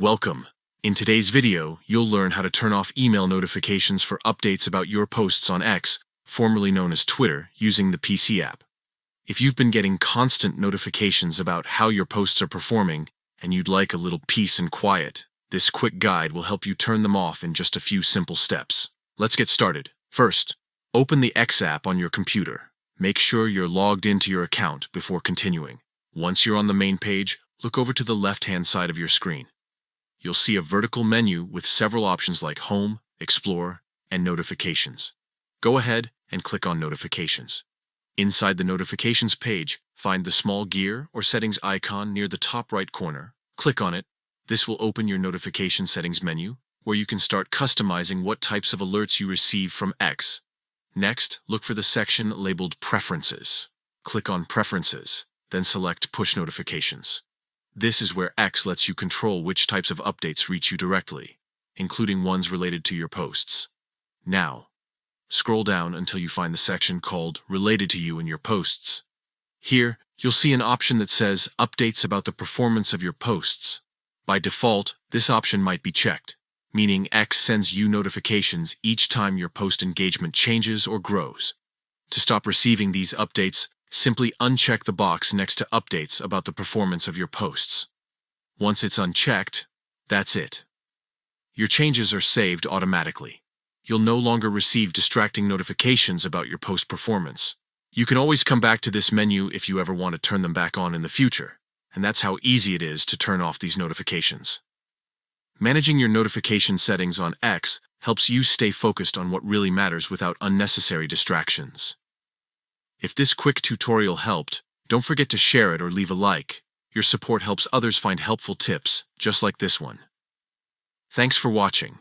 Welcome. In today's video, you'll learn how to turn off email notifications for updates about your posts on X, formerly known as Twitter, using the PC app. If you've been getting constant notifications about how your posts are performing, and you'd like a little peace and quiet, this quick guide will help you turn them off in just a few simple steps. Let's get started. First, open the X app on your computer. Make sure you're logged into your account before continuing. Once you're on the main page, look over to the left-hand side of your screen. You'll see a vertical menu with several options like Home, Explore, and Notifications. Go ahead and click on Notifications. Inside the Notifications page, find the small gear or settings icon near the top right corner. Click on it. This will open your notification settings menu, where you can start customizing what types of alerts you receive from X. Next, look for the section labeled Preferences. Click on Preferences, then select Push Notifications. This is where X lets you control which types of updates reach you directly, including ones related to your posts. Now, scroll down until you find the section called Related to You and Your Posts. Here, you'll see an option that says Updates about the performance of your posts. By default, this option might be checked, meaning X sends you notifications each time your post engagement changes or grows. To stop receiving these updates, simply uncheck the box next to Updates about the performance of your posts. Once it's unchecked, that's it. Your changes are saved automatically. You'll no longer receive distracting notifications about your post performance. You can always come back to this menu if you ever want to turn them back on in the future, and that's how easy it is to turn off these notifications. Managing your notification settings on X helps you stay focused on what really matters without unnecessary distractions. If this quick tutorial helped, don't forget to share it or leave a like. Your support helps others find helpful tips, just like this one. Thanks for watching.